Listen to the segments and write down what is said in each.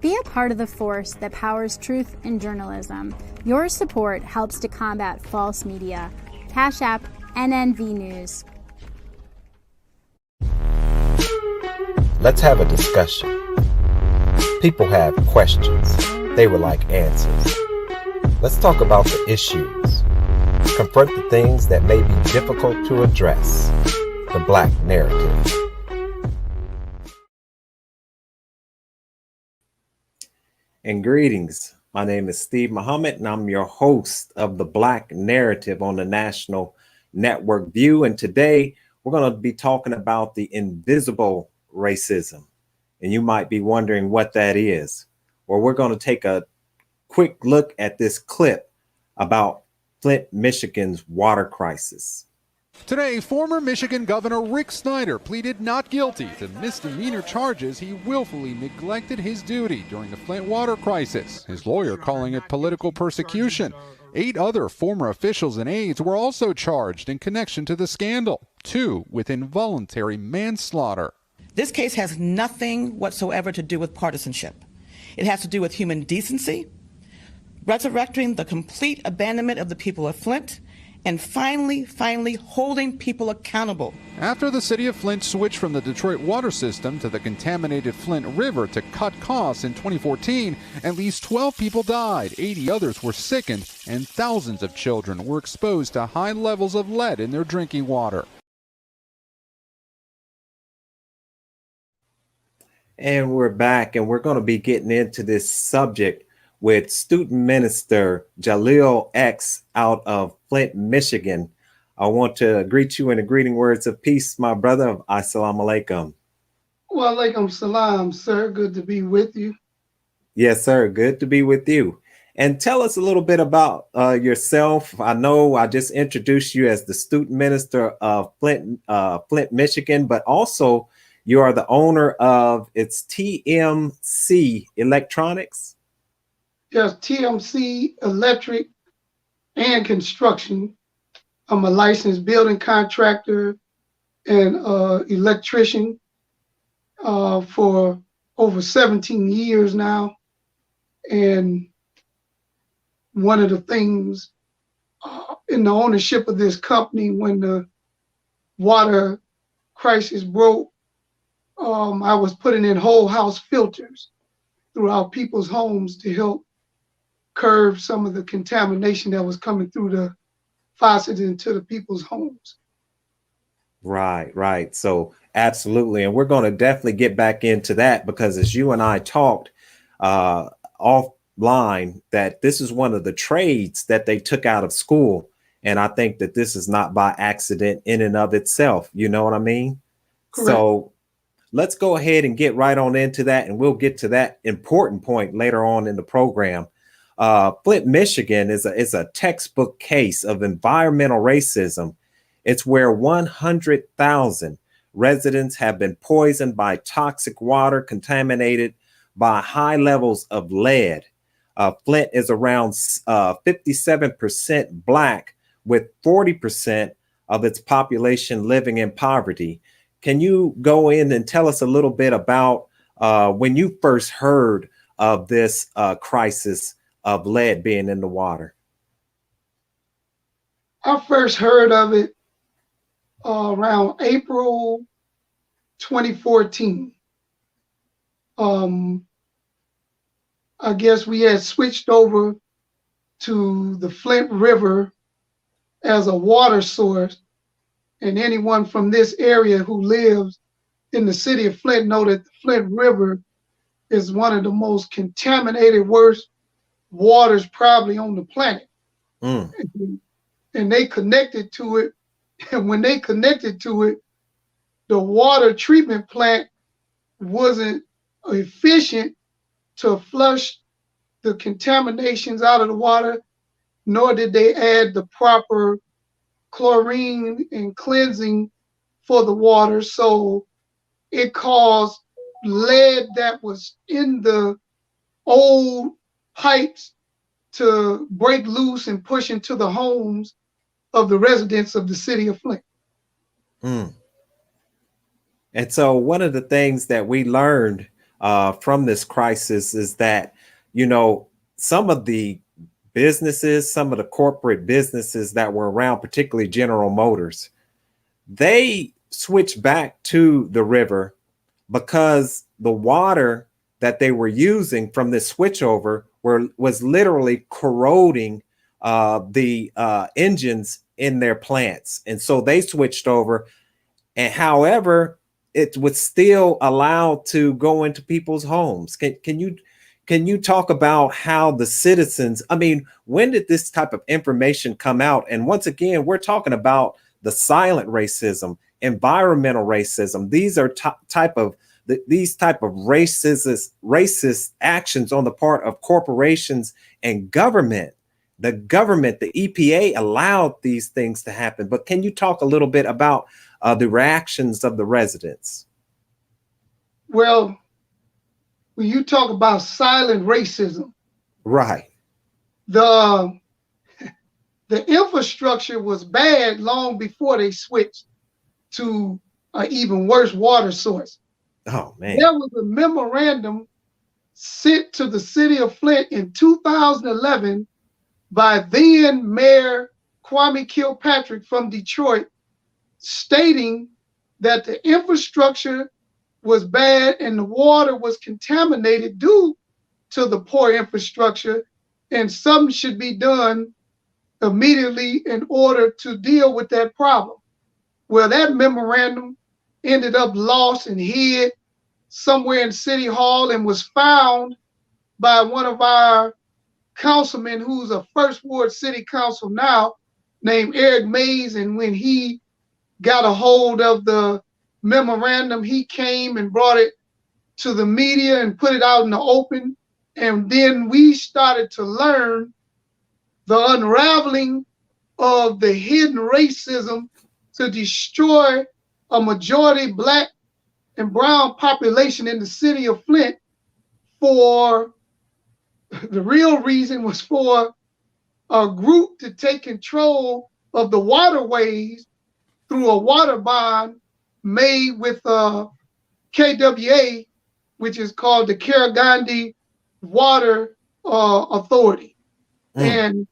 Be a part of the force that powers truth in journalism. Your support helps to combat false media. Cash App NNV News. Let's have a discussion. People have questions. They would like answers. Let's talk about the issues. Confront the things that may be difficult to address. The Black narrative. And greetings. My name is Steve Muhammad, and I'm your host of the Black Narrative on the National Network View. And today we're going to be talking about the invisible racism. And you might be wondering what that is. Well, we're going to take a quick look at this clip about Flint, Michigan's water crisis. Today, former Michigan Governor Rick Snyder pleaded not guilty to misdemeanor charges he willfully neglected his duty during the Flint water crisis, his lawyer calling it political persecution. 8 other former officials and aides were also charged in connection to the scandal, 2 with involuntary manslaughter. This case has nothing whatsoever to do with partisanship. It has to do with human decency, resurrecting the complete abandonment of the people of Flint, and finally holding people accountable. After the city of Flint switched from the Detroit water system to the contaminated Flint River to cut costs in 2014, at least 12 people died, 80 others were sickened, and thousands of children were exposed to high levels of lead in their drinking water. And we're back, and we're going to be getting into this subject with Student Minister Jalil X out of Flint, Michigan. I want to greet you in the greeting words of peace, my brother. Assalamu alaikum. Wa alaikum salam, sir. Good to be with you. Yes, sir. Good to be with you. And tell us a little bit about yourself. I know I just introduced you as the Student Minister of Flint, Michigan, but also you are the owner of its TMC Electronics. Yes, TMC Electric and Construction. I'm a licensed building contractor and electrician for over 17 years now. And one of the things in the ownership of this company, when the water crisis broke, I was putting in whole house filters throughout people's homes to help curb some of the contamination that was coming through the faucets into the people's homes. Right. So absolutely. And we're going to definitely get back into that, because as you and I talked offline, that this is one of the trades that they took out of school. And I think that this is not by accident in and of itself. You know what I mean? Correct. So let's go ahead and get right on into that. And we'll get to that important point later on in the program. Flint, Michigan is a textbook case of environmental racism. It's where 100,000 residents have been poisoned by toxic water contaminated by high levels of lead. Flint is around 57% Black, with 40% of its population living in poverty. Can you go in and tell us a little bit about when you first heard of this crisis of lead being in the water? I first heard of it around April 2014. I guess we had switched over to the Flint River as a water source, and anyone from this area who lives in the city of Flint know that the Flint River is one of the most contaminated, worst waters probably on the planet. And they connected to it, and when they connected to it, the water treatment plant wasn't efficient to flush the contaminations out of the water, nor did they add the proper chlorine and cleansing for the water. So it caused lead that was in the old pipes to break loose and push into the homes of the residents of the city of Flint. And so one of the things that we learned from this crisis is that, some of the businesses, some of the corporate businesses that were around, particularly General Motors, they switched back to the river because the water that they were using from this switchover was literally corroding the engines in their plants. And so they switched over. And however, it was still allowed to go into people's homes. Can you talk about how the citizens, when did this type of information come out? And once again, we're talking about the silent racism, environmental racism. These are these type of racist actions on the part of corporations and government. The government, the EPA, allowed these things to happen. But can you talk a little bit about the reactions of the residents? Well, when you talk about silent racism, right, the infrastructure was bad long before they switched to an even worse water source. Oh man. There was a memorandum sent to the city of Flint in 2011 by then Mayor Kwame Kilpatrick from Detroit, stating that the infrastructure was bad and the water was contaminated due to the poor infrastructure, and something should be done immediately in order to deal with that problem. Well, that memorandum ended up lost and hid somewhere in City Hall and was found by one of our councilmen who's a first ward city council now, named Eric Mays. And when he got a hold of the memorandum, he came and brought it to the media and put it out in the open. And then we started to learn the unraveling of the hidden racism to destroy a majority Black and brown population in the city of Flint. For the real reason was for a group to take control of the waterways through a water bond made with KWA, which is called the Karagandhi Water Authority. And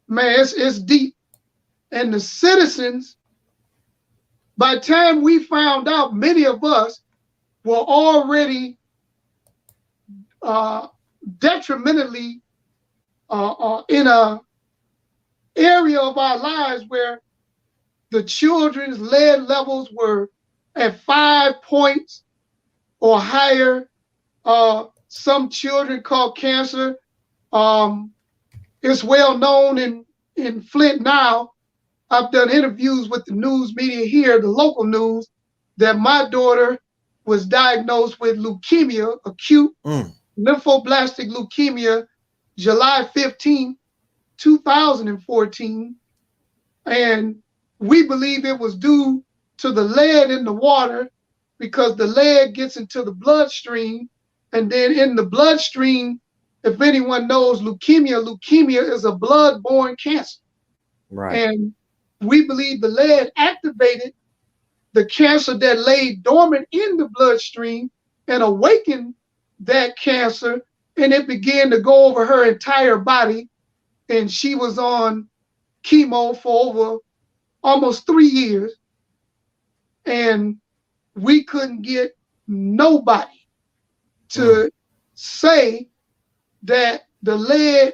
man, it's deep. And the citizens, by the time we found out, many of us were already detrimentally in a area of our lives where the children's lead levels were at 5 points or higher. Some children caught cancer. It's well known in Flint now. I've done interviews with the news media here, the local news, that my daughter was diagnosed with leukemia, acute lymphoblastic leukemia, July 15, 2014. And we believe it was due to the lead in the water, because the lead gets into the bloodstream. And then in the bloodstream, if anyone knows leukemia is a blood-borne cancer. Right. And we believe the lead activated the cancer that lay dormant in the bloodstream and awakened that cancer, and it began to go over her entire body. And she was on chemo for over almost 3 years. And we couldn't get nobody to say that the lead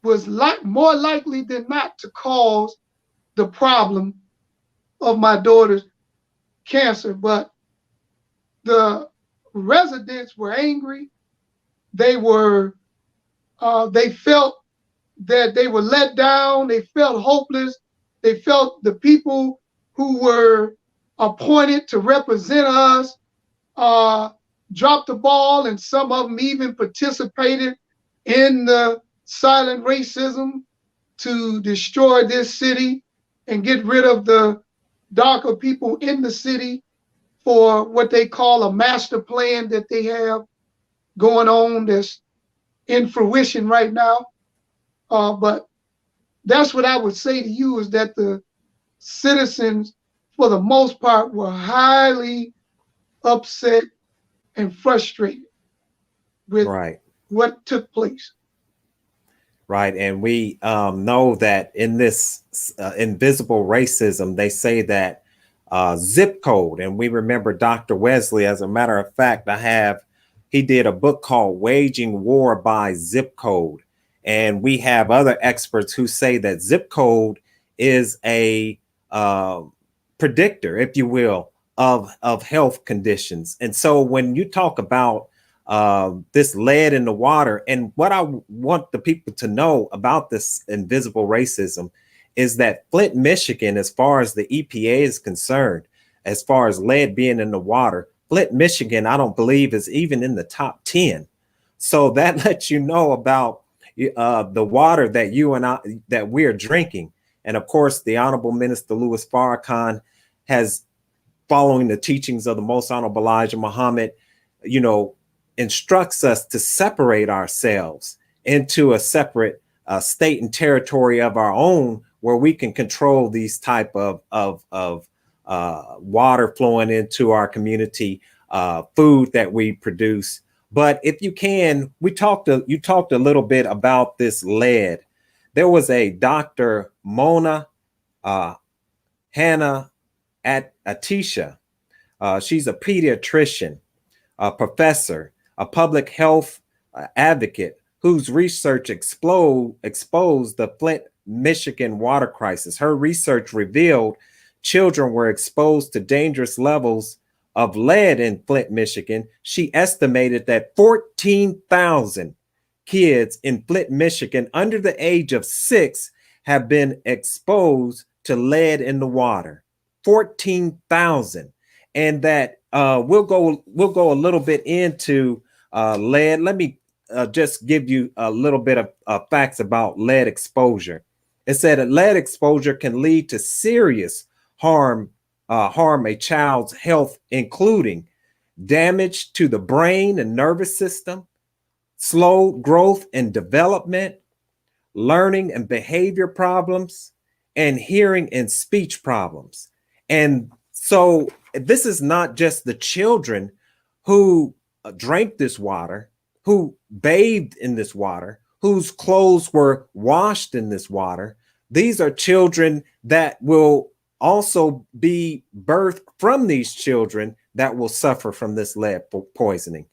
was more likely than not to cause the problem of my daughter's cancer. But the residents were angry. They felt that they were let down. They felt hopeless. They felt the people who were appointed to represent us dropped the ball, and some of them even participated in the silent racism to destroy this city and get rid of the darker people in the city for what they call a master plan that they have going on that's in fruition right now. But that's what I would say to you, is that the citizens, for the most part, were highly upset and frustrated. with Right. what took place. Right. And we know that in this invisible racism, they say that zip code, and we remember Dr. Wesley. As a matter of fact, he did a book called Waging War by Zip Code. And we have other experts who say that zip code is a predictor, if you will, of health conditions. And so when you talk about this lead in the water, and what I want the people to know about this invisible racism is that Flint, Michigan, as far as the EPA is concerned, as far as lead being in the water, Flint, Michigan, I don't believe is even in the top 10. So that lets you know about the water that you and I, that we're drinking. And of course, the Honorable Minister Louis Farrakhan has, following the teachings of the Most Honorable Elijah Muhammad, instructs us to separate ourselves into a separate state and territory of our own, where we can control these type of water flowing into our community, food that we produce. But if you can, you talked a little bit about this lead. There was a Dr. Mona Hannah Atisha. She's a pediatrician, a professor, a public health advocate whose research exposed the Flint, Michigan water crisis. Her research revealed children were exposed to dangerous levels of lead in Flint, Michigan. She estimated that 14,000 kids in Flint, Michigan under the age of 6 have been exposed to lead in the water. 14,000. And that we'll go a little bit into lead. Let me just give you a little bit of facts about lead exposure. It said that lead exposure can lead to serious harm a child's health, including damage to the brain and nervous system, slow growth and development, learning and behavior problems, and hearing and speech problems. And so this is not just the children who drank this water, who bathed in this water, whose clothes were washed in this water. These are children that will also be birthed from these children that will suffer from this lead poisoning.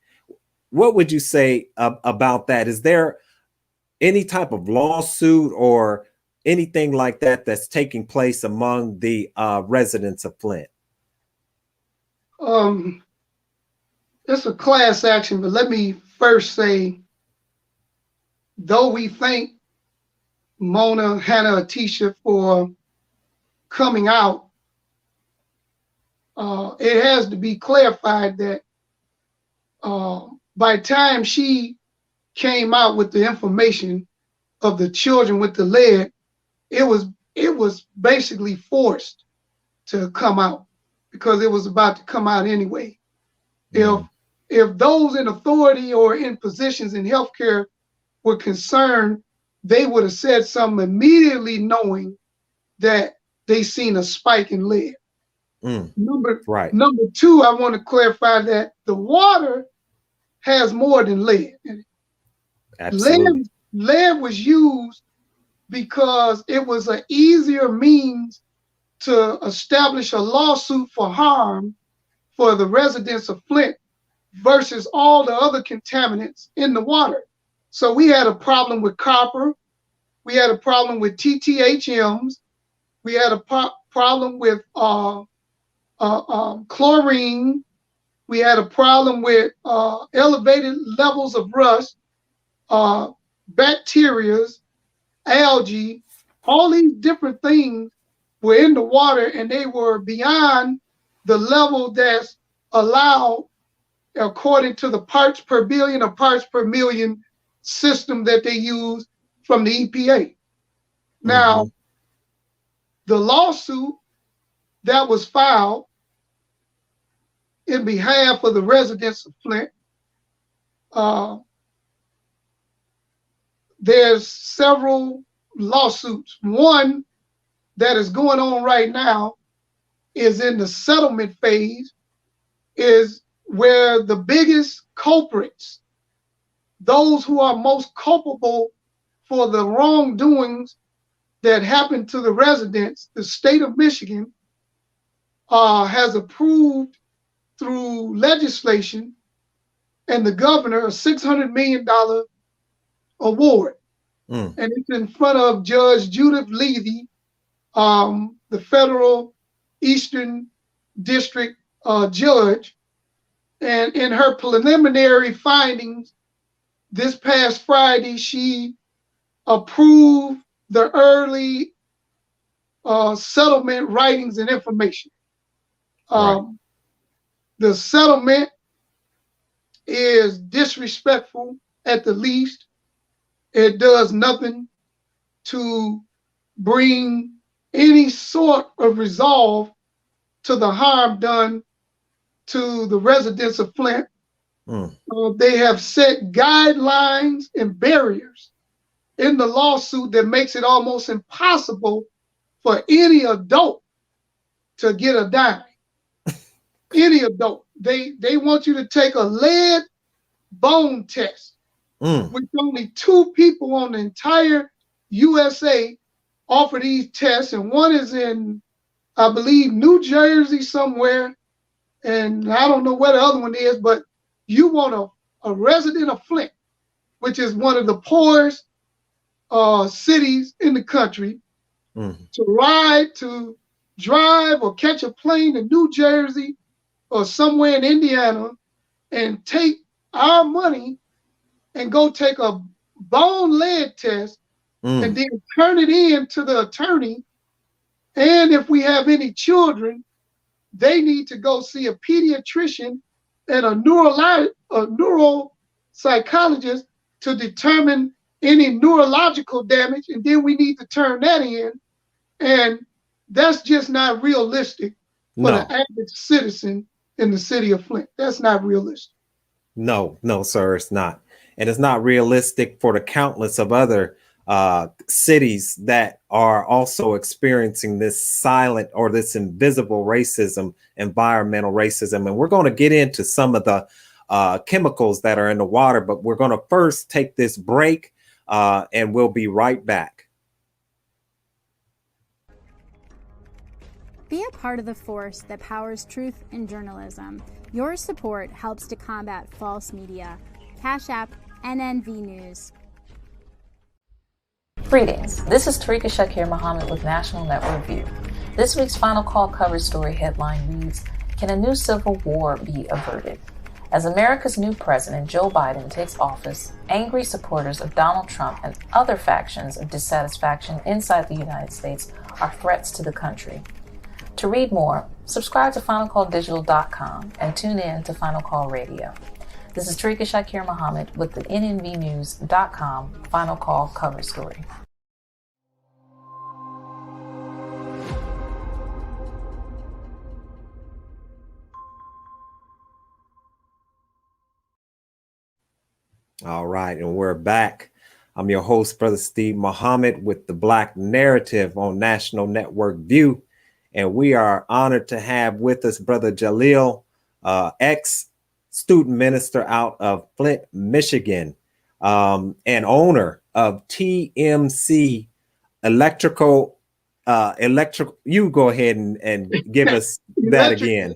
What would you say about that? Is there any type of lawsuit or anything like that that's taking place among the residents of Flint? It's a class action, but let me first say, though we thank Mona Hannah Atisha for coming out, it has to be clarified that by the time she came out with the information of the children with the lead, it was basically forced to come out because it was about to come out anyway. Mm-hmm. If those in authority or in positions in healthcare were concerned, they would have said something immediately, knowing that they seen a spike in lead. Number two, I want to clarify that the water has more than lead in it. Absolutely. Lead was used because it was an easier means to establish a lawsuit for harm for the residents of Flint versus all the other contaminants in the water. So we had a problem with copper, we had a problem with TTHMs, we had a problem with chlorine, we had a problem with elevated levels of rust, bacteria, algae. All these different things were in the water, and they were beyond the level that's allowed according to the parts per billion or parts per million system that they use from the EPA. Now, the lawsuit that was filed in behalf of the residents of Flint, there's several lawsuits. One that is going on right now is in the settlement phase, is where the biggest culprits those who are most culpable for the wrongdoings that happened to the residents, the state of Michigan has approved through legislation and the governor a $600 million award. And it's in front of Judge Judith Levy, the federal Eastern District judge. And in her preliminary findings this past Friday, she approved the early settlement writings and information. Right. The settlement is disrespectful at the least. It does nothing to bring any sort of resolve to the harm done to the residents of Flint. They have set guidelines and barriers in the lawsuit that makes it almost impossible for any adult to get a dime. Any adult. They want you to take a lead bone test, which only 2 people on the entire USA offer these tests, and one is in, I believe, New Jersey somewhere, and I don't know where the other one is, but you want a resident of Flint, which is one of the poorest cities in the country, to drive or catch a plane in New Jersey or somewhere in Indiana and take our money and go take a bone lead test and then turn it in to the attorney. And if we have any children, they need to go see a pediatrician and a neuropsychologist to determine any neurological damage, and then we need to turn that in. And that's just not realistic for the average citizen in the city of Flint. That's not realistic. No, sir, it's not. And it's not realistic for the countless of other cities that are also experiencing this silent or this invisible racism, environmental racism. And we're going to get into some of the chemicals that are in the water, but we're going to first take this break and we'll be right back. Be a part of the force that powers truth in journalism. Your support helps to combat false media. Cash App, NNV News. Greetings. This is Tarika Shakir Muhammad with National Network View. This week's Final Call coverage story headline reads, "Can a new civil war be averted?" As America's new president, Joe Biden, takes office, angry supporters of Donald Trump and other factions of dissatisfaction inside the United States are threats to the country. To read more, subscribe to FinalCallDigital.com and tune in to Final Call Radio. This is Tarika Shakir Muhammad with the NNVnews.com Final Call cover story. All right, and we're back. I'm your host, Brother Steve Muhammad, with the Black Narrative on National Network View. And we are honored to have with us Brother Jalil, ex-student minister out of Flint, Michigan, and owner of TMC Electrical. You go ahead and give us that again.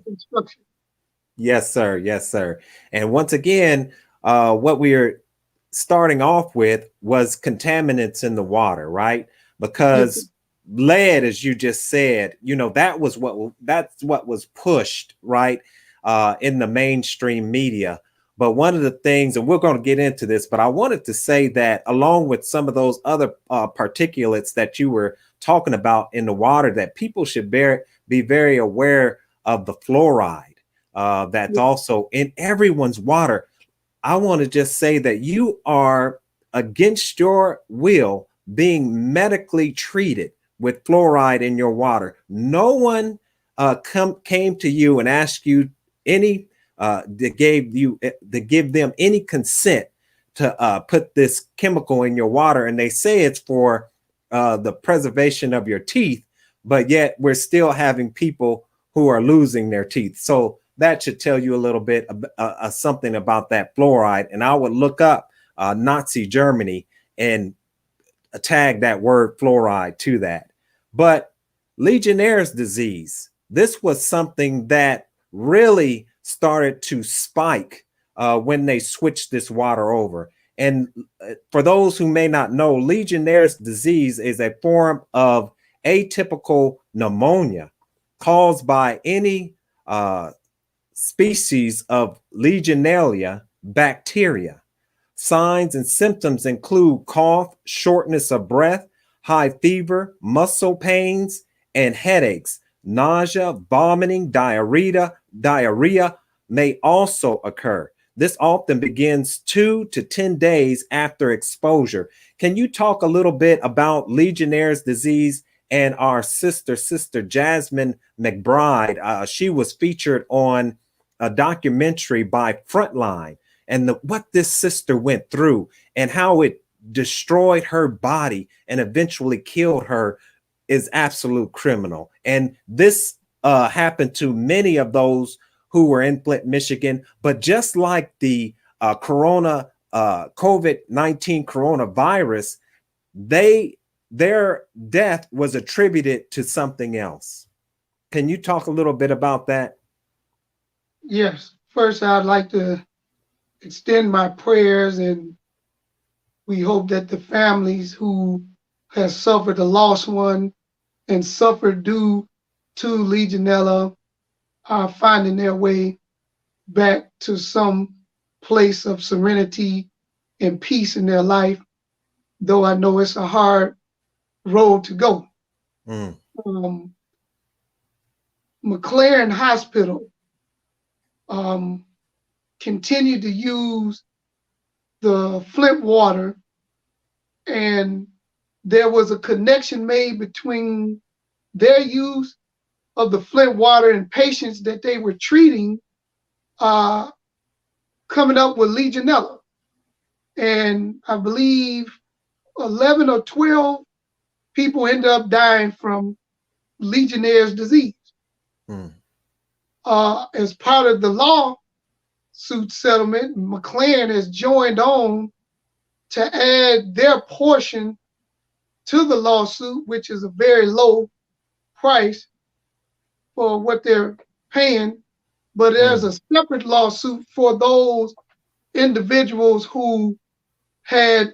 Yes, sir. Yes, sir. And once again, what we are starting off with was contaminants in the water, right? Because lead, as you just said, that's what was pushed, right, in the mainstream media. But one of the things, and we're going to get into this, but I wanted to say that along with some of those other particulates that you were talking about in the water, that people should be very aware of the fluoride that's also in everyone's water. I want to just say that you are against your will being medically treated with fluoride in your water. No one came to you and asked you any to give them any consent to put this chemical in your water, and they say it's for the preservation of your teeth, but yet we're still having people who are losing their teeth. So that should tell you a little bit something about that fluoride. And I would look up Nazi Germany and tag that word fluoride to that. But Legionnaire's disease, this was something that really started to spike when they switched this water over. And for those who may not know, Legionnaire's disease is a form of atypical pneumonia caused by any species of Legionella bacteria. Signs and symptoms include cough, shortness of breath, high fever, muscle pains, and headaches. Nausea, vomiting, diarrhea may also occur. This often begins 2 to 10 days after exposure. Can you talk a little bit about Legionnaire's disease and our sister Jasmine McBride? She was featured on a documentary by Frontline, and what this sister went through and how it destroyed her body and eventually killed her is absolute criminal. And this happened to many of those who were in Flint, Michigan. But just like the COVID-19 coronavirus, their death was attributed to something else. Can you talk a little bit about that? Yes. First, I'd like to extend my prayers, and we hope that the families who has suffered a lost one and suffered due to Legionella are finding their way back to some place of serenity and peace in their life, though I know it's a hard road to go. McLaren Hospital continued to use the Flint water, and there was a connection made between their use of the Flint water and patients that they were treating coming up with Legionella. And I believe 11 or 12 people ended up dying from Legionnaire's disease. As part of the lawsuit settlement, McLaren has joined on to add their portion to the lawsuit, which is a very low price for what they're paying. But there's a separate lawsuit for those individuals who had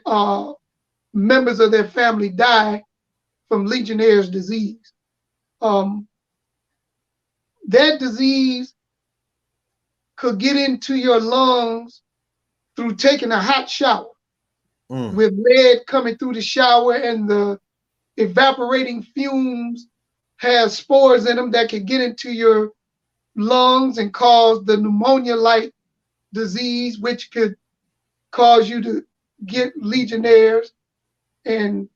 members of their family die from Legionnaire's disease. That disease could get into your lungs through taking a hot shower, with lead coming through the shower, and the evaporating fumes have spores in them that could get into your lungs and cause the pneumonia-like disease, which could cause you to get Legionnaires and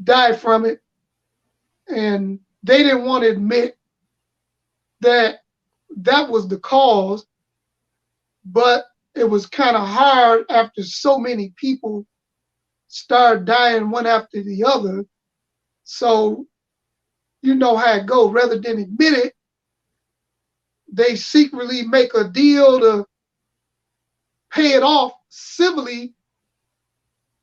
die from it. And they didn't want to admit that that was the cause, but it was kind of hard after so many people started dying one after the other. So you know how it goes. Rather than admit it, they secretly make a deal to pay it off civilly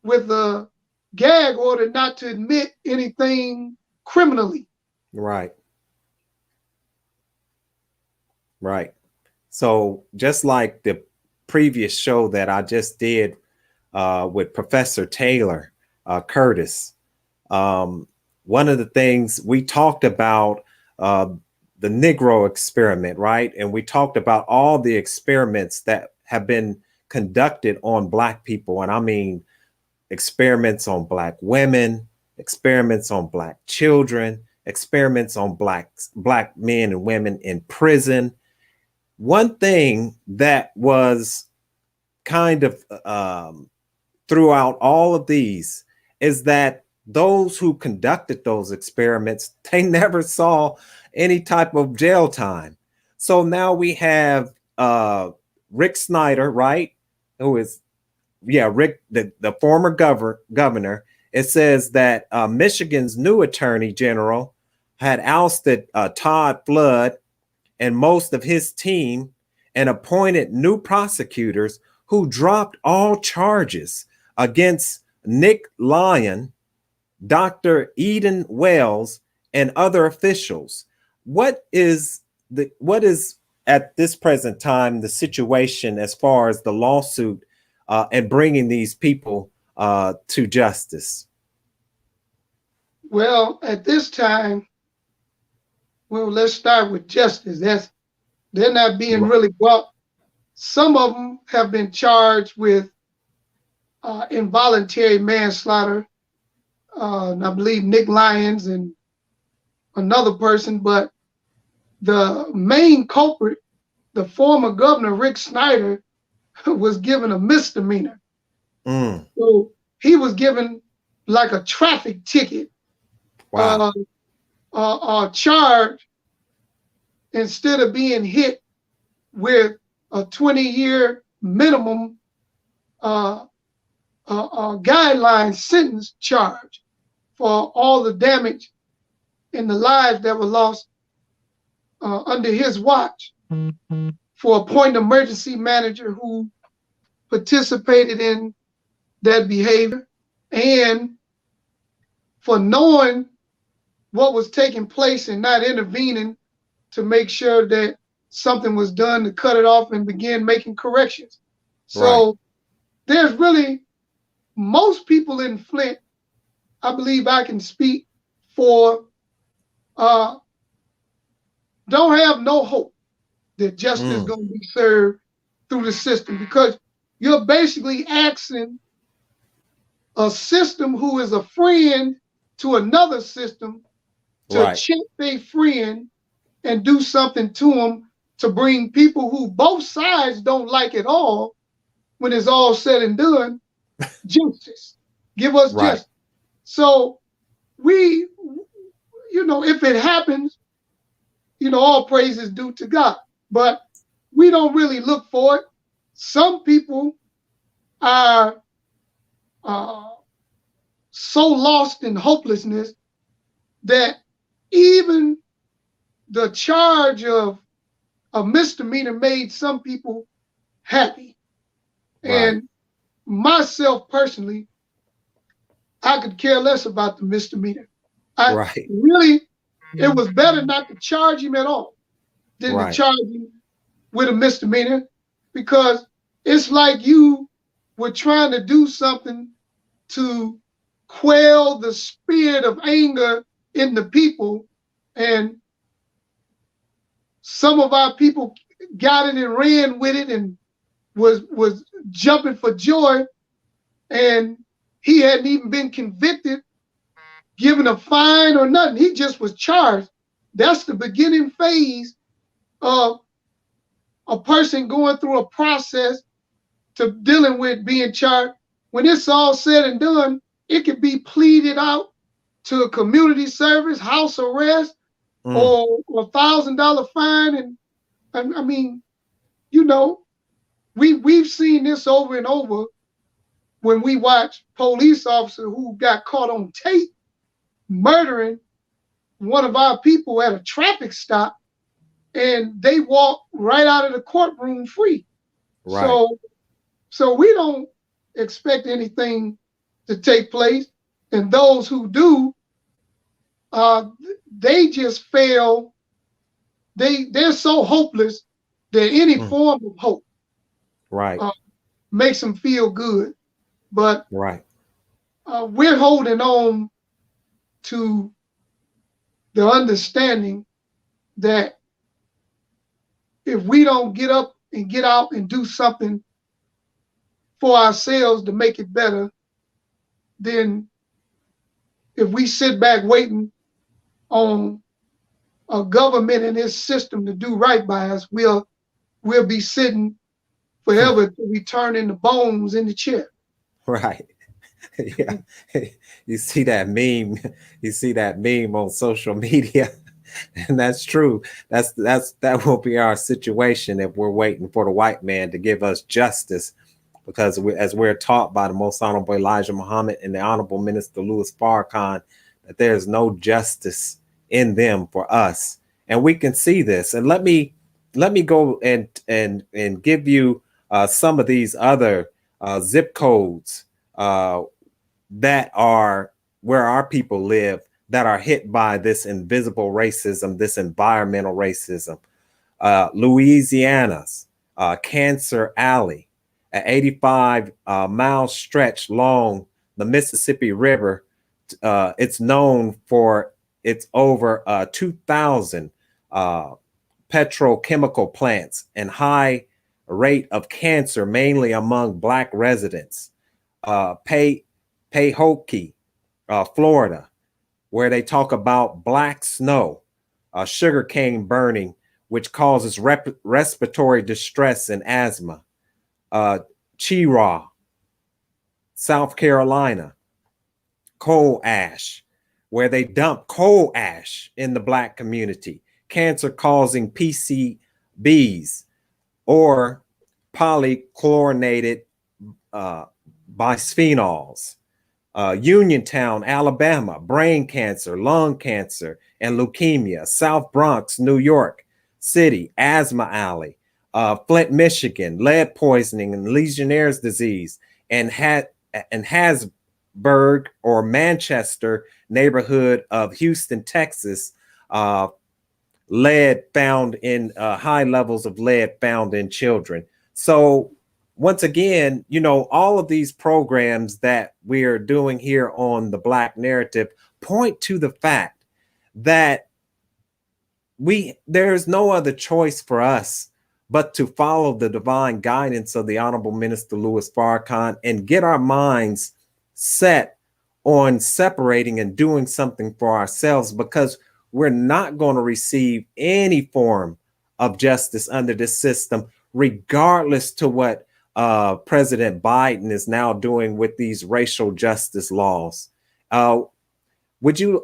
with a gag order not to admit anything criminally. Right. Right. So just like the previous show that I just did with Professor Taylor Curtis, one of the things we talked about the Negro experiment, right? And we talked about all the experiments that have been conducted on Black people. And I mean, experiments on Black women, experiments on Black children, experiments on Black men and women in prison. One thing that was kind of throughout all of these is that those who conducted those experiments, they never saw any type of jail time. So now we have Rick Snyder, right? Who is, Rick, the former governor. It says that Michigan's new attorney general had ousted Todd Flood and most of his team and appointed new prosecutors who dropped all charges against Nick Lyon, Dr. Eden Wells, and other officials. What is at this present time the situation as far as the lawsuit and bringing these people to justice? Well, at this time, well, let's start with justice. They're not being really brought. Some of them have been charged with involuntary manslaughter. And I believe Nick Lyons and another person, but the main culprit, the former governor, Rick Snyder, was given a misdemeanor. So he was given like a traffic ticket. Wow. Charge, instead of being hit with a 20-year minimum guideline sentence charge for all the damage and the lives that were lost under his watch, for appointing an emergency manager who participated in that behavior, and for knowing what was taking place and not intervening to make sure that something was done to cut it off and begin making corrections. So there's really, most people in Flint, I believe I can speak for, don't have no hope that justice is going to be served through the system, because you're basically asking a system who is a friend to another system to check their friend and do something to them, to bring people who both sides don't like at all, when it's all said and done, justice. Give us justice. So we, if it happens, all praise is due to God. But we don't really look for it. Some people are so lost in hopelessness that even the charge of a misdemeanor made some people happy. And myself personally, I could care less about the misdemeanor. Really, it was better not to charge him at all than to charge him with a misdemeanor, because it's like you were trying to do something to quell the spirit of anger in the people, and some of our people got it and ran with it and was jumping for joy, and he hadn't even been convicted, given a fine or nothing. He just was charged. That's the beginning phase of a person going through a process to dealing with being charged. When it's all said and done, it can be pleaded out to a community service, house arrest, or $1,000 fine. And I mean, we've seen this over and over when we watch police officers who got caught on tape murdering one of our people at a traffic stop, and they walk right out of the courtroom free. So we don't expect anything to take place, and those who do, they just fail. They're so hopeless that any form of hope makes them feel good. But we're holding on to the understanding that if we don't get up and get out and do something for ourselves to make it better, then if we sit back waiting on a government and its system to do right by us, we'll be sitting forever till we turn into bones in the chair. Yeah. You see that meme on social media, and that's true. That will be our situation if we're waiting for the white man to give us justice, because as we're taught by the Most Honorable Elijah Muhammad and the Honorable Minister Louis Farrakhan, that there's no justice in them for us. And we can see this. And let me go and give you some of these other zip codes that are where our people live that are hit by this invisible racism, this environmental racism. Louisiana's Cancer Alley, an 85-mile stretch along the Mississippi River. It's known for its over 2,000 petrochemical plants and high rate of cancer, mainly among Black residents. Pahokee, Florida, where they talk about black snow, sugarcane burning, which causes respiratory distress and asthma. Chiraw, South Carolina, coal ash, where they dump coal ash in the Black community, cancer-causing PCBs or polychlorinated bisphenols. Uniontown, Alabama, brain cancer, lung cancer, and leukemia. South Bronx, New York City, Asthma Alley. Flint, Michigan, lead poisoning and Legionnaire's disease. And Hasburg or Manchester neighborhood of Houston, Texas, lead found in high levels of lead found in children. So once again, you know, all of these programs that we're doing here on the Black Narrative point to the fact that there's no other choice for us but to follow the divine guidance of the Honorable Minister Louis Farrakhan and get our minds set on separating and doing something for ourselves, because we're not going to receive any form of justice under this system, regardless to what President Biden is now doing with these racial justice laws. Would you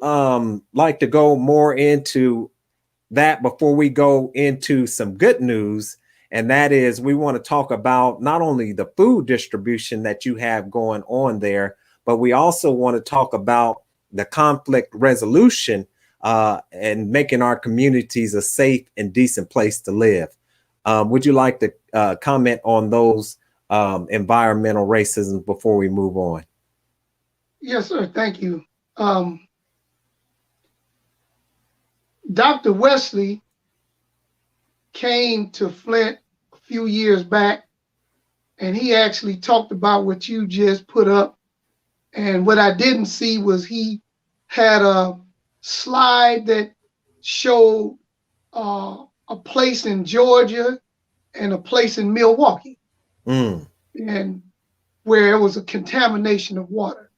like to go more into that before we go into some good news? And that is, we want to talk about not only the food distribution that you have going on there, but we also want to talk about the conflict resolution and making our communities a safe and decent place to live. Would you like to comment on those environmental racism before we move on? Yes, sir. Thank you. Dr. Wesley came to Flint a few years back, and he actually talked about what you just put up. And what I didn't see was he had a slide that showed a place in Georgia and a place in Milwaukee, and where it was a contamination of water,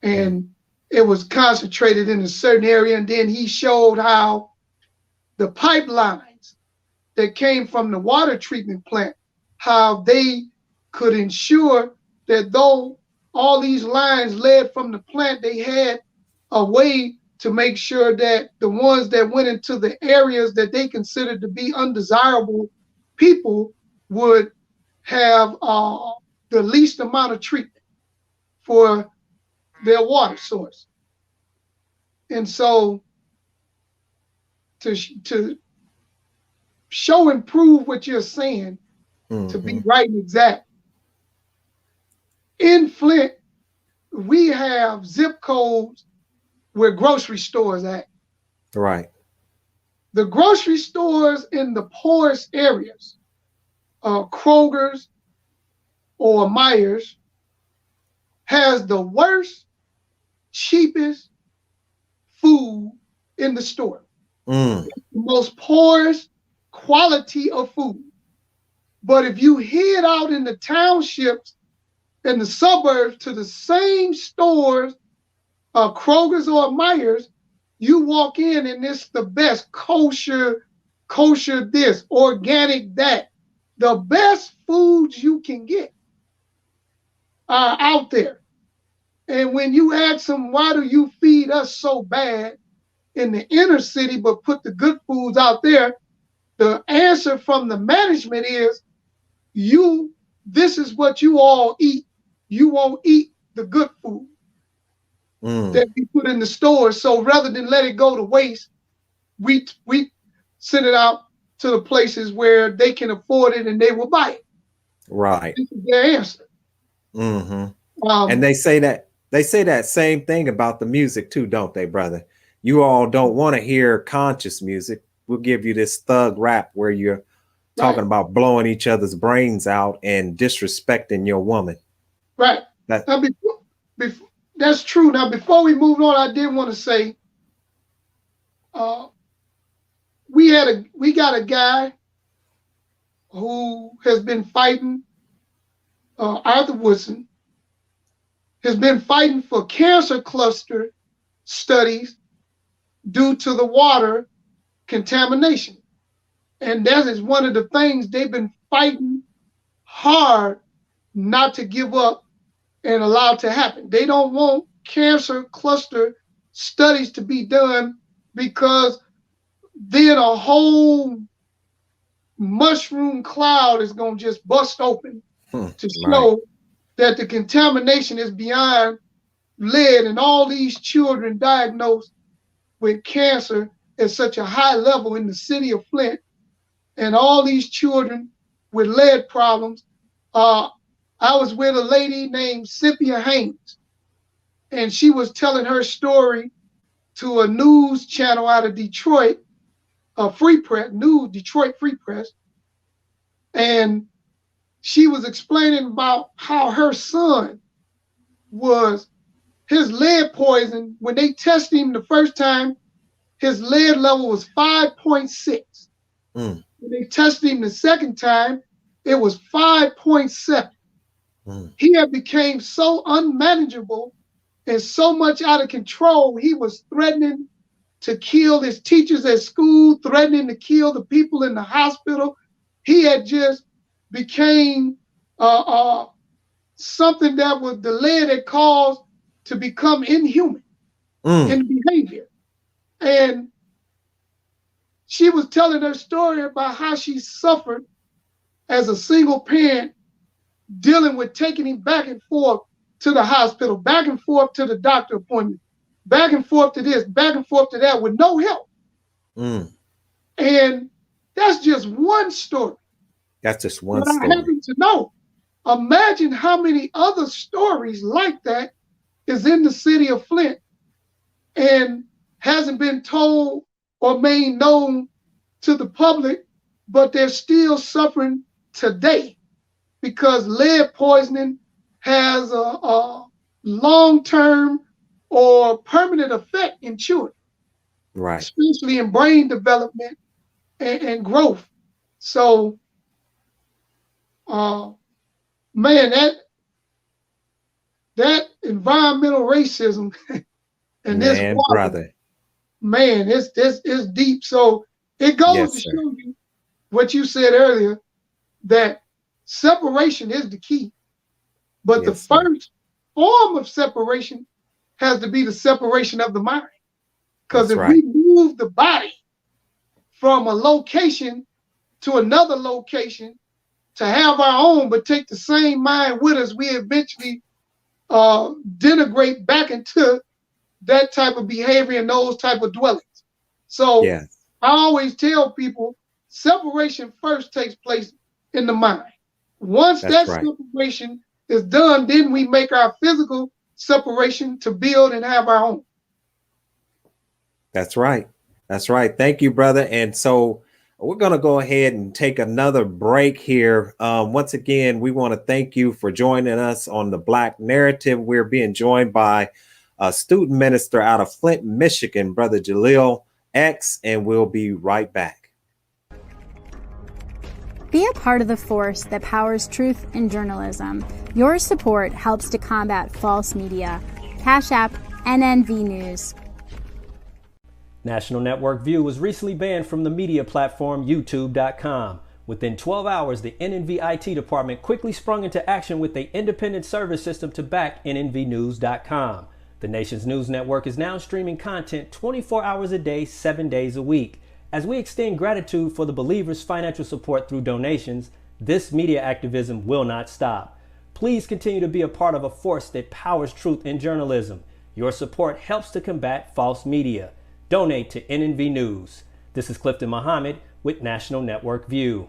and it was concentrated in a certain area. And then he showed how the pipelines that came from the water treatment plant, how they could ensure that though all these lines led from the plant, they had a way to make sure that the ones that went into the areas that they considered to be undesirable people would have the least amount of treatment for their water source. And so to show and prove what you're saying, to be right and exact, in Flint, we have zip codes where grocery stores at. Right. The grocery stores in the poorest areas, Kroger's or Myers, has the worst, cheapest food in the store. The most poorest quality of food. But if you head out in the townships and the suburbs to the same stores, Kroger's or Myers, you walk in and it's the best kosher this, organic that. The best foods you can get are out there. And when you ask them, why do you feed us so bad in the inner city but put the good foods out there, the answer from the management is, this is what you all eat. You won't eat the good food that we put in the stores. So rather than let it go to waste, we send it out to the places where they can afford it and they will buy it. Right. This is their answer. And they say that same thing about the music too, don't they, brother? You all don't want to hear conscious music. We'll give you this thug rap where you're talking about blowing each other's brains out and disrespecting your woman. Right. Now, that's true. Now, before we move on, I did want to say, we got a guy who has been fighting, Arthur Woodson, has been fighting for cancer cluster studies due to the water contamination. And that is one of the things they've been fighting hard not to give up and allow to happen. They don't want cancer cluster studies to be done, because then a whole mushroom cloud is going to just bust open to show that the contamination is beyond lead, and all these children diagnosed with cancer at such a high level in the city of Flint, and all these children with lead problems. I was with a lady named Cynthia Haynes, and she was telling her story to a news channel out of Detroit, Free Press, Detroit Free Press, and she was explaining about how her son his lead poison, when they tested him the first time, his lead level was 5.6. When they tested him the second time, it was 5.7. He had became so unmanageable and so much out of control, he was threatening to kill his teachers at school, threatening to kill the people in the hospital. He had just became something that was the lead had caused to become inhuman in behavior. And she was telling her story about how she suffered as a single parent, dealing with taking him back and forth to the hospital, back and forth to the doctor appointment, back and forth to this, back and forth to that, with no help. And that's just one story. That's just one story. I happen to know. Imagine how many other stories like that is in the city of Flint and hasn't been told or made known to the public, but they're still suffering today because lead poisoning has a long-term or permanent effect in children, right? Especially in brain development and growth. So, man, that environmental racism and this water, brother, man, it's deep. So it goes to show you what you said earlier, that separation is the key. But the first form of separation has to be the separation of the mind. Because if we move the body from a location to another location to have our own, but take the same mind with us, we eventually denigrate back into that type of behavior and those type of dwellings. So I always tell people, separation first takes place in the mind. Once separation is done, then we make our physical separation to build and have our own. That's right. That's right. Thank you, brother. And so we're going to go ahead and take another break here. Once again, we want to thank you for joining us on the Black Narrative. We're being joined by a student minister out of Flint, Michigan, Brother Jalil X, and we'll be right back. Be a part of the force that powers truth in journalism. Your support helps to combat false media. Cash App, NNV News. National Network View was recently banned from the media platform YouTube.com. Within 12 hours, the NNV IT department quickly sprung into action with an independent service system to back NNVnews.com. The nation's news network is now streaming content 24 hours a day, 7 days a week. As we extend gratitude for the believers' financial support through donations, this media activism will not stop. Please continue to be a part of a force that powers truth in journalism. Your support helps to combat false media. Donate to NNV News. This is Clifton Muhammad with National Network View.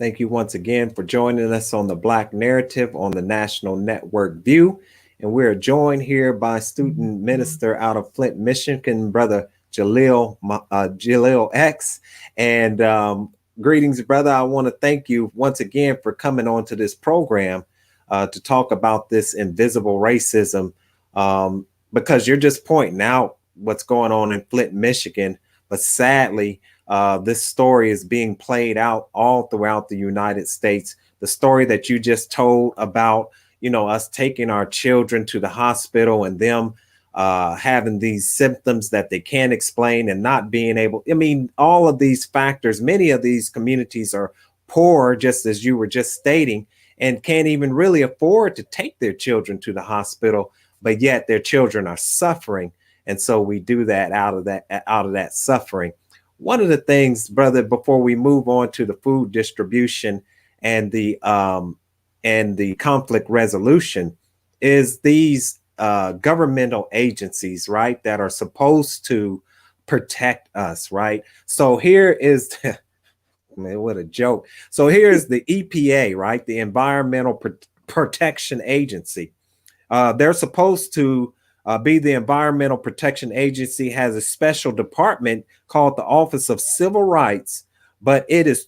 Thank you once again for joining us on the Black Narrative on the National Network View. And we're joined here by student minister out of Flint, Michigan, Brother Jalil X. And greetings, brother. I want to thank you once again for coming on to this program to talk about this invisible racism, because you're just pointing out what's going on in Flint, Michigan. But sadly, this story is being played out all throughout the United States. The story that you just told about, us taking our children to the hospital and them having these symptoms that they can't explain and not being able. I mean, all of these factors, many of these communities are poor, just as you were just stating, and can't even really afford to take their children to the hospital, but yet their children are suffering. And so we do that out of that suffering. One of the things, brother, before we move on to the food distribution and the conflict resolution, is these governmental agencies, right, that are supposed to protect us, right? So here is, man, what a joke. So here's the EPA, right, the Environmental Protection Agency. They're supposed to be the Environmental Protection Agency, has a special department called the Office of Civil Rights, but it is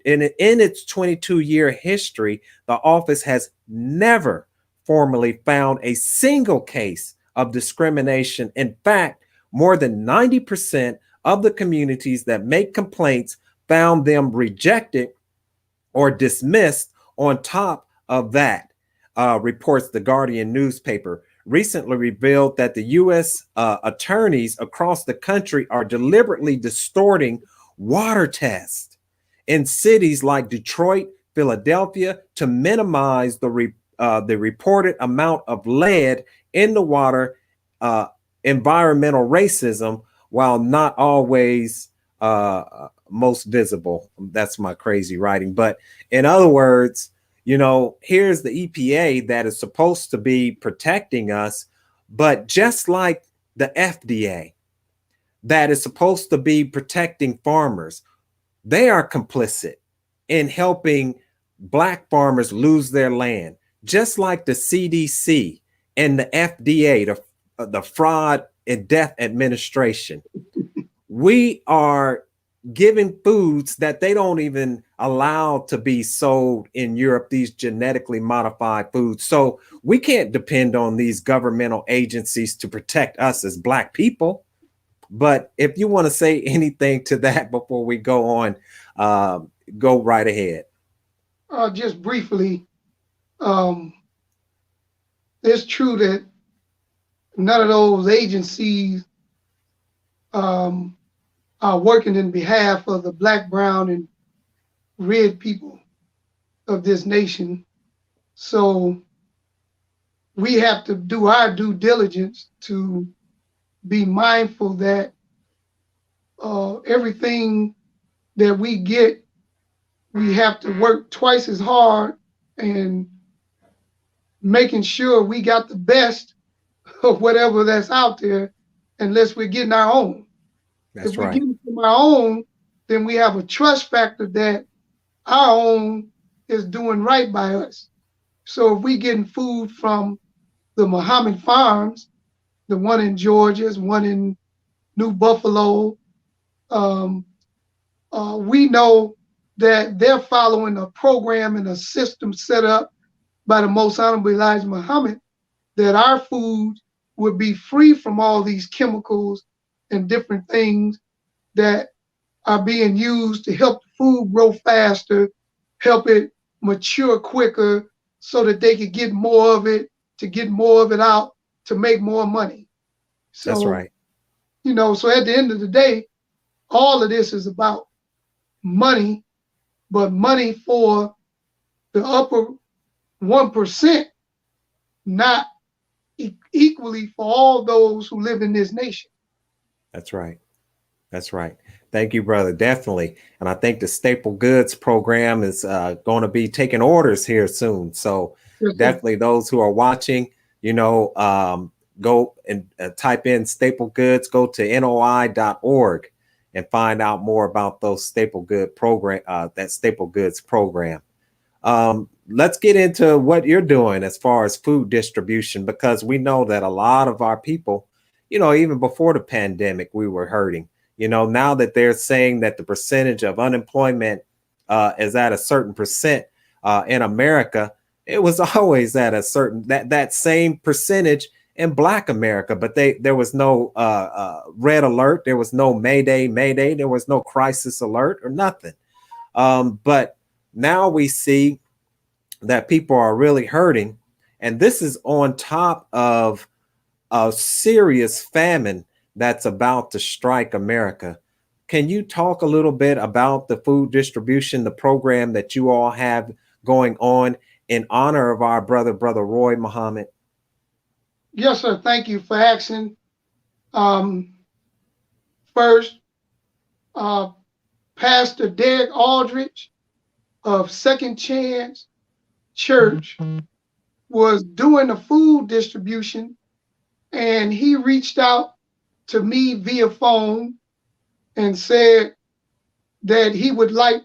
in its 22-year history, the office has never formally found a single case of discrimination. In fact, more than 90% of the communities that make complaints found them rejected or dismissed. On top of that, reports the Guardian newspaper recently revealed that the U.S. Attorneys across the country are deliberately distorting water tests in cities like Detroit, Philadelphia, to minimize the reported amount of lead in the water. Environmental racism, while not always most visible. That's my crazy writing. But in other words, here's the EPA that is supposed to be protecting us, but just like the FDA that is supposed to be protecting farmers, they are complicit in helping Black farmers lose their land, just like the CDC and the FDA, the Fraud and Death Administration. We are giving foods that they don't even allow to be sold in Europe, these genetically modified foods. So we can't depend on these governmental agencies to protect us as Black people. But if you want to say anything to that before we go on, go right ahead. Just briefly, it's true that none of those agencies are working in behalf of the Black, brown, and red people of this nation. So we have to do our due diligence to be mindful that everything that we get, we have to work twice as hard and making sure we got the best of whatever that's out there, unless we're getting our own. That's if right. we're getting from our own, then we have a trust factor that our own is doing right by us. So if we getting food from the Muhammad Farms, the one in Georgia, one in New Buffalo, we know that they're following a program and a system set up by the Most Honorable Elijah Muhammad, that our food would be free from all these chemicals and different things that are being used to help the food grow faster, help it mature quicker, so that they could get more of it, to get more of it out, to make more money. So, that's right. So at the end of the day, all of this is about money, but money for the upper 1%, not equally for all those who live in this nation. That's right. That's right. Thank you, brother. Definitely. And I think the staple goods program is going to be taking orders here soon. So definitely those who are watching, go and type in staple goods, go to NOI.org and find out more about those staple good program, that staple goods program. Let's get into what you're doing as far as food distribution, because we know that a lot of our people, you know, even before the pandemic, we were hurting. You know, now that they're saying that the percentage of unemployment is at a certain percent in America, it was always at a certain that same percentage in Black America, but there was no red alert, there was no Mayday, there was no crisis alert or nothing. But now we see that people are really hurting, and this is on top of a serious famine that's about to strike America. Can you talk a little bit about the food distribution, the program that you all have going on in honor of our brother Roy Muhammad? Yes, sir. Thank you for asking. First, Pastor Derek Aldridge of Second Chance Church was doing a food distribution, and he reached out to me via phone and said that he would like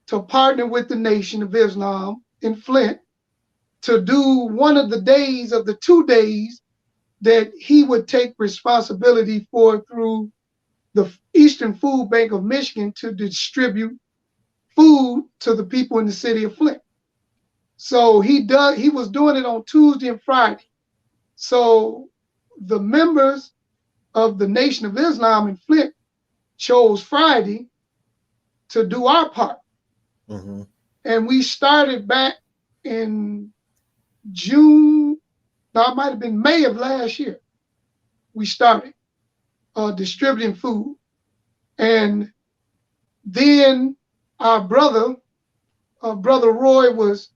to partner with the Nation of Islam in Flint to do one of the days of the 2 days that he would take responsibility for through the Eastern Food Bank of Michigan to distribute food to the people in the city of Flint. So he was doing it on Tuesday and Friday. So the members of the Nation of Islam in Flint chose Friday to do our part. Mm-hmm. And we started back in June, no, it might have been May of last year. We started distributing food. And then our brother Roy was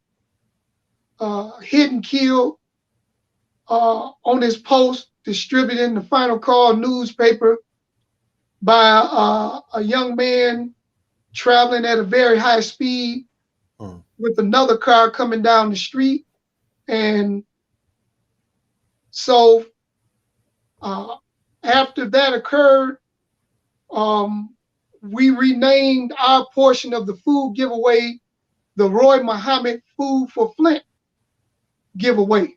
hit and killed on his post distributing the Final Call newspaper by a young man traveling at a very high speed with another car coming down the street. And so after that occurred, we renamed our portion of the food giveaway the Roy Muhammad Food for Flint giveaway.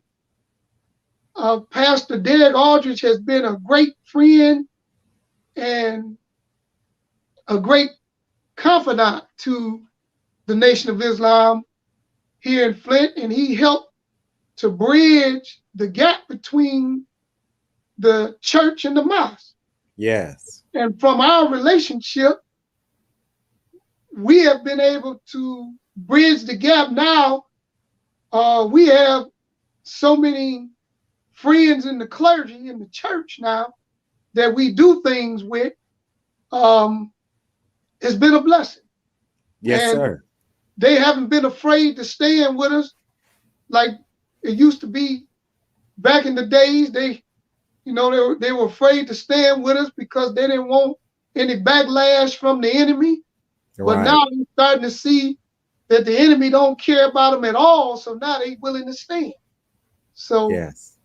Pastor Derek Aldridge has been a great friend and a great confidant to the Nation of Islam here in Flint, and he helped to bridge the gap between the church and the mosque. Yes. And from our relationship, we have been able to bridge the gap. Now we have so many friends in the clergy in the church now that we do things with. It's been a blessing. Yes, and sir. They haven't been afraid to stand with us like it used to be back in the days. They were afraid to stand with us because they didn't want any backlash from the enemy. But now they're starting to see that the enemy don't care about them at all. So now they're willing to stand. So yes.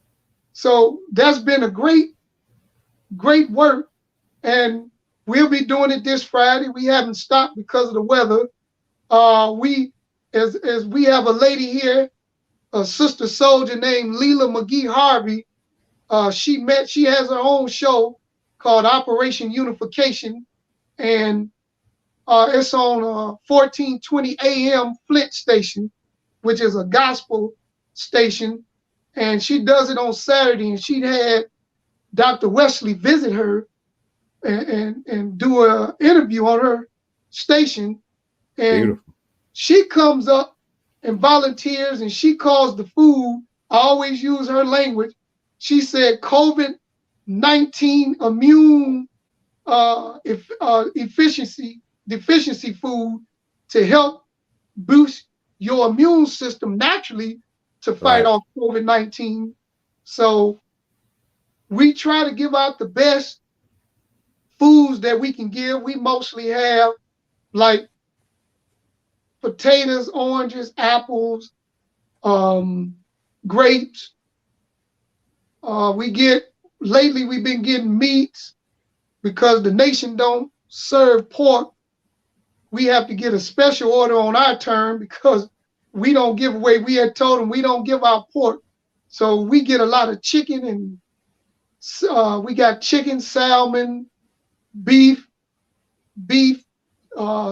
So that's been a great work. And we'll be doing it this Friday. We haven't stopped because of the weather. We have a lady here, a sister soldier named Leela McGee Harvey. She has her own show called Operation Unification, and it's on 1420 AM Flint station, which is a gospel station, and she does it on Saturday. And she had Dr. Wesley visit her and do an interview on her station, and Beautiful. She comes up and volunteers, and she calls the food. I always use her language. She said COVID-19 immune deficiency food to help boost your immune system naturally to fight off COVID-19. So we try to give out the best foods that we can give. We mostly have like potatoes, oranges, apples, grapes. Lately we've been getting meats because the nation don't serve pork, we have to get a special order on our term because we don't give away. We had told them we don't give out pork. So we get a lot of chicken, and we got chicken, salmon, beef,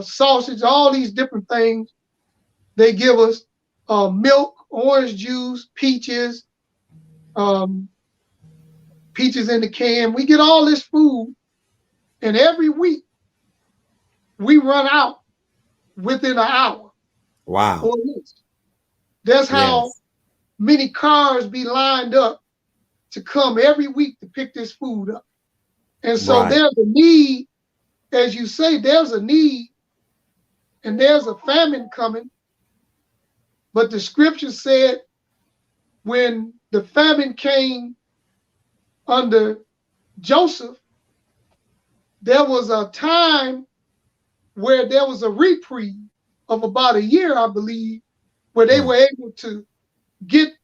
sausage, all these different things they give us. Milk, orange juice, peaches in the can. We get all this food, and every week we run out within an hour. Wow. Or less. That's how many cars be lined up to come every week to pick this food up. And so there's a need, as you say, there's a need, and there's a famine coming. But the scripture said when the famine came under Joseph, there was a time where there was a reprieve of about a year, I believe, where they were able to get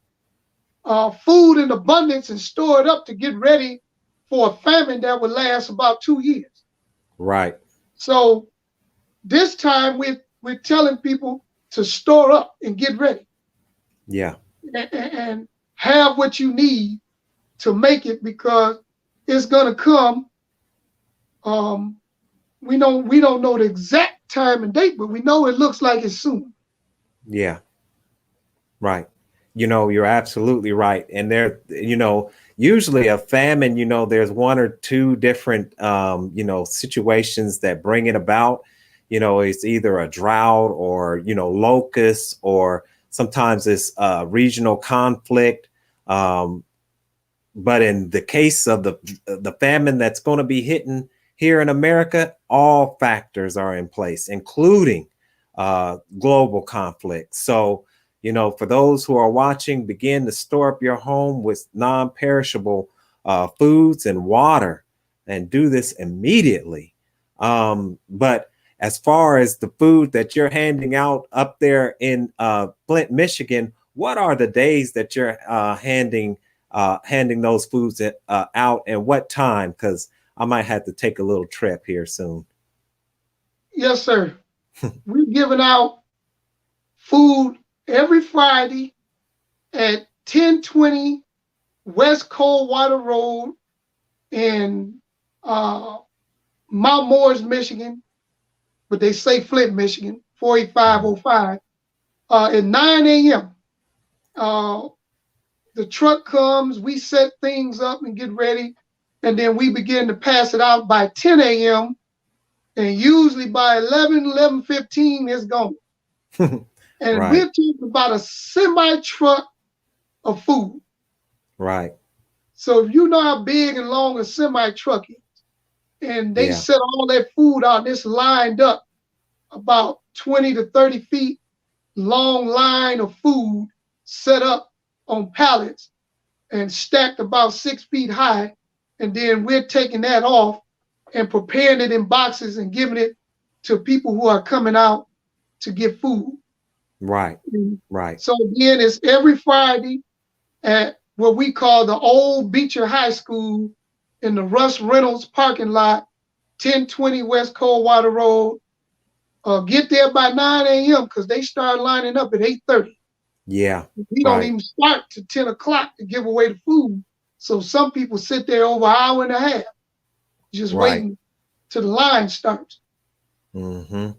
food in abundance and store it up to get ready for a famine that would last about 2 years. Right. So this time we're telling people to store up and get ready. Yeah. And have what you need to make it, because it's gonna come. We don't know the exact time and date, but we know it looks like it's soon. Yeah. Right. You're absolutely right. And there, usually a famine, there's one or two different, situations that bring it about. It's either a drought or, locusts, or sometimes it's regional conflict. But in the case of the famine that's going to be hitting here in America, all factors are in place, including global conflict. So, for those who are watching, begin to store up your home with non-perishable foods and water, and do this immediately. But as far as the food that you're handing out up there in Flint, Michigan, what are the days that you're handing those foods out, and what time? Because I might have to take a little trip here soon. Yes, sir. We're giving out food every Friday at 1020 West Coldwater Road in Mount Morris, Michigan, but they say Flint, Michigan, 48505, at 9 a.m. The truck comes, we set things up and get ready, and then we begin to pass it out by 10 a.m. And usually by 11:15, it's gone. And we're talking about a semi-truck of food. Right. So if you know how big and long a semi-truck is, and they set all that food out, and it's lined up about 20 to 30 feet long line of food set up on pallets and stacked about 6 feet high. And then we're taking that off and preparing it in boxes and giving it to people who are coming out to get food. Right. Right. So again, it's every Friday at what we call the old Beecher High School in the Russ Reynolds parking lot, 1020 West Coldwater Road. Get there by 9 a.m. because they start lining up at 8:30. Yeah. We don't even start to 10 o'clock to give away the food. So some people sit there over an hour and a half, just waiting till the line starts. Mm-hmm.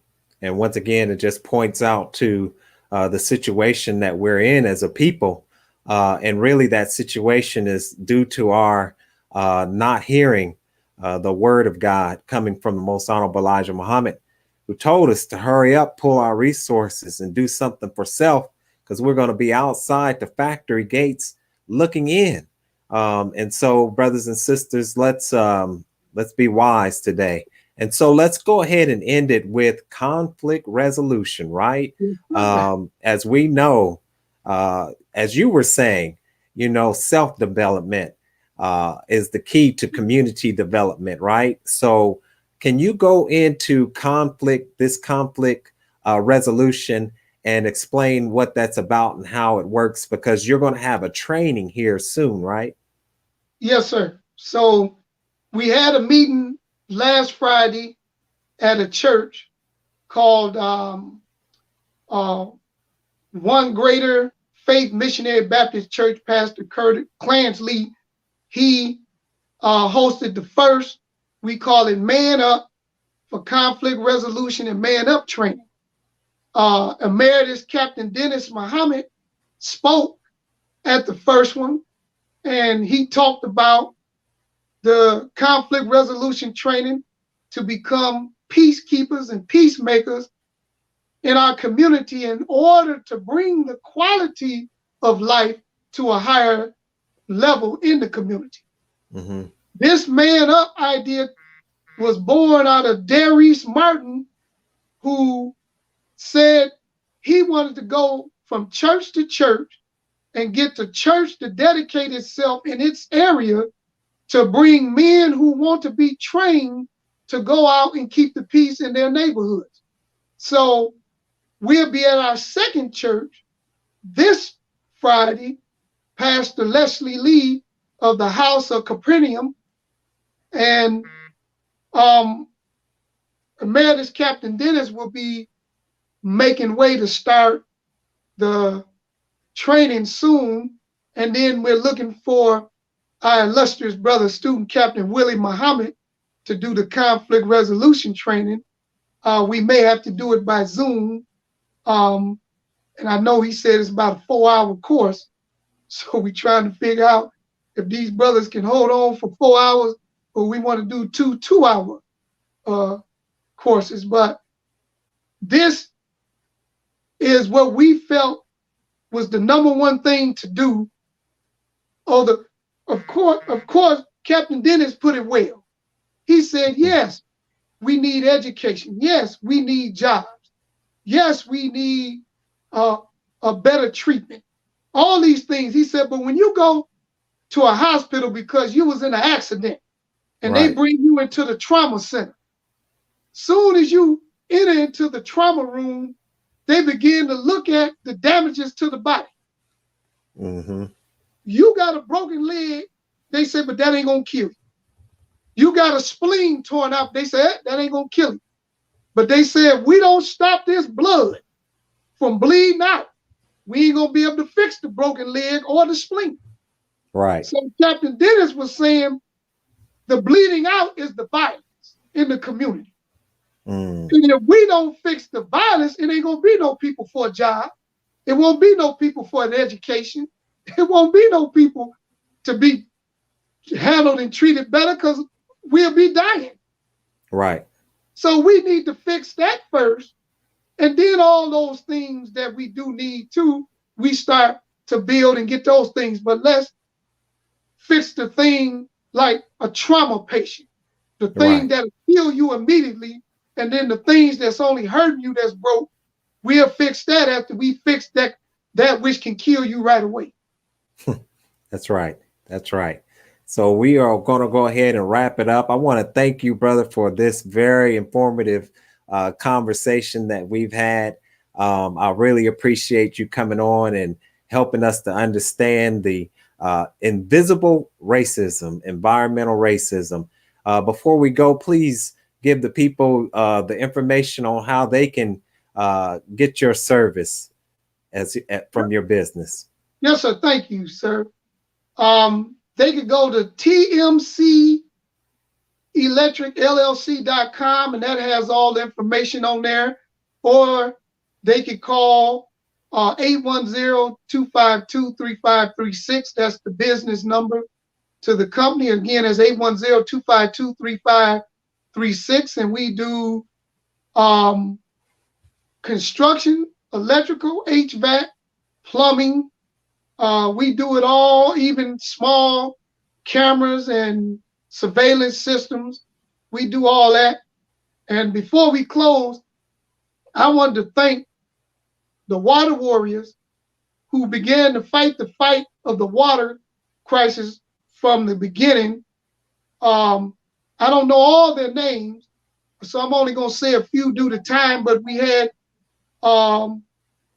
And once again, it just points out to the situation that we're in as a people. And really that situation is due to our not hearing the word of God coming from the Most Honorable Elijah Muhammad, who told us to hurry up, pull our resources, and do something for self, because we're going to be outside the factory gates looking in. And so, brothers and sisters, let's be wise today. And so let's go ahead and end it with conflict resolution, right? As we know, as you were saying, self-development is the key to community development, right? So can you go into this conflict resolution and explain what that's about and how it works? Because you're going to have a training here soon, right? Yes, sir. So we had a meeting last Friday at a church called One Greater Faith Missionary Baptist Church. Pastor Kurt Clansley, he hosted the first, we call it Man Up for Conflict Resolution and Man Up training. Emeritus Captain Dennis Muhammad spoke at the first one, and he talked about the conflict resolution training to become peacekeepers and peacemakers in our community in order to bring the quality of life to a higher level in the community. Mm-hmm. This Man Up idea was born out of Darius Martin, who said he wanted to go from church to church and get the church to dedicate itself in its area to bring men who want to be trained to go out and keep the peace in their neighborhoods. So we'll be at our second church this Friday. Pastor Leslie Lee of the House of Capernaum and Emeritus Captain Dennis will be making way to start the training soon. And then we're looking for our illustrious brother, Student Captain Willie Muhammad, to do the conflict resolution training. We may have to do it by Zoom. And I know he said it's about a 4-hour course. So we're trying to figure out if these brothers can hold on for 4 hours or we want to do 2-hour courses. But this is what we felt was the number one thing to do. Of course, Captain Dennis put it well. He said, yes, we need education. Yes, we need jobs. Yes, we need a better treatment. All these things. He said, but when you go to a hospital because you was in an accident and they bring you into the trauma center, soon as you enter into the trauma room, they begin to look at the damages to the body. Mm-hmm. You got a broken leg, they say, but that ain't gonna kill you. You got a spleen torn up, they say, that ain't gonna kill you. But they said, if we don't stop this blood from bleeding out, we ain't gonna be able to fix the broken leg or the spleen. Right. So Captain Dennis was saying the bleeding out is the violence in the community. And if we don't fix the violence, it ain't gonna be no people for a job. It won't be no people for an education. It won't be no people to be handled and treated better because we'll be dying. Right. So we need to fix that first. And then all those things that we do need to, we start to build and get those things. But let's fix the thing like a trauma patient, the thing that'll kill you immediately. And then the things that's only hurting you that's broke, we'll fix that after we fix that which can kill you right away. That's right. That's right. So we are going to go ahead and wrap it up. I want to thank you, brother, for this very informative conversation that we've had. I really appreciate you coming on and helping us to understand the invisible racism, environmental racism. Before we go, please give the people the information on how they can get your service from your business. Yes, sir. Thank you, sir. They could go to tmcelectricllc.com, and that has all the information on there. Or they could call 810-252-3536. That's the business number to the company. Again, it's 810-252-3536. And we do construction, electrical, HVAC, plumbing. We do it all, even small cameras and surveillance systems. We do all that. And before we close, I wanted to thank the water warriors who began to fight the fight of the water crisis from the beginning. I don't know all their names, so I'm only going to say a few due to time, but we had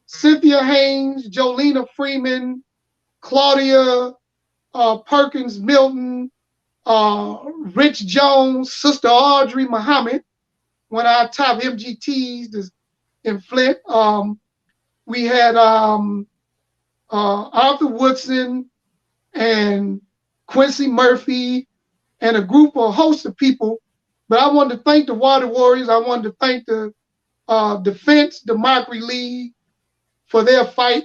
Cynthia Haynes, Jolena Freeman, Claudia Perkins Milton, Rich Jones, Sister Audrey Muhammad, one of our top MGTs in Flint. We had Arthur Woodson and Quincy Murphy and a host of people. But I wanted to thank the Water Warriors. I wanted to thank the Defense Democracy League for their fight.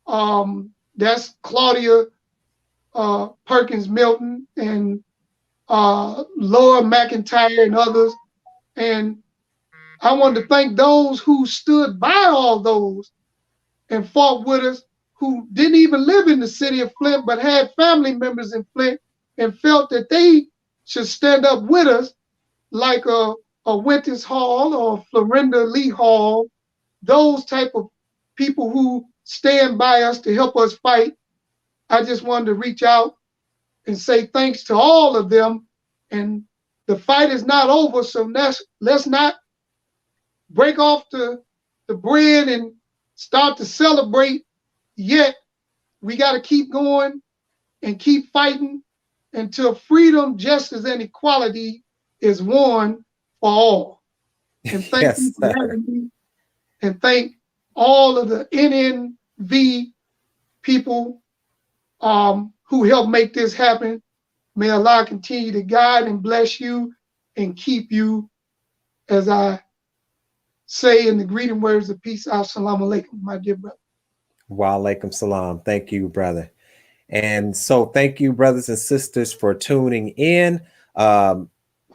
That's Claudia Perkins Milton and Laura McIntyre and others. And I wanted to thank those who stood by all those and fought with us, who didn't even live in the city of Flint, but had family members in Flint and felt that they should stand up with us, like a Winters Hall or Florinda Lee Hall, those type of people who stand by us to help us fight. I just wanted to reach out and say thanks to all of them. And the fight is not over, so let's not break off the bread and start to celebrate yet. We got to keep going and keep fighting until freedom, justice, and equality is won for all. And thank Yes, you for having me. And thank all of the NNV people who helped make this happen. May Allah continue to guide and bless you and keep you, as I say in the greeting words of peace. Assalamu alaikum, my dear brother. Wa alaikum salam. Thank you, brother. And so thank you, brothers and sisters, for tuning in to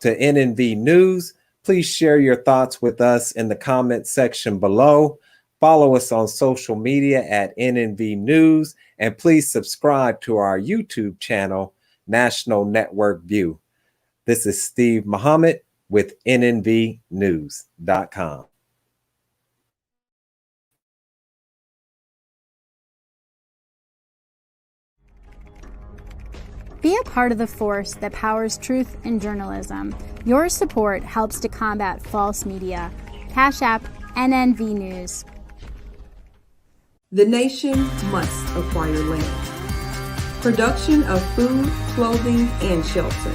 NNV News. Please share your thoughts with us in the comment section below. Follow us on social media at NNV News, and please subscribe to our YouTube channel, National Network View. This is Steve Muhammad with NNVnews.com. Be a part of the force that powers truth in journalism. Your support helps to combat false media. Cash App, NNV News. The nation must acquire land. Production of food, clothing, and shelter.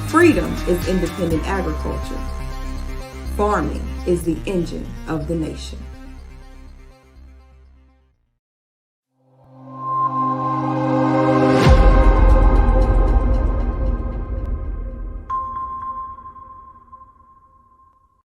Freedom is independent agriculture. Farming is the engine of the nation.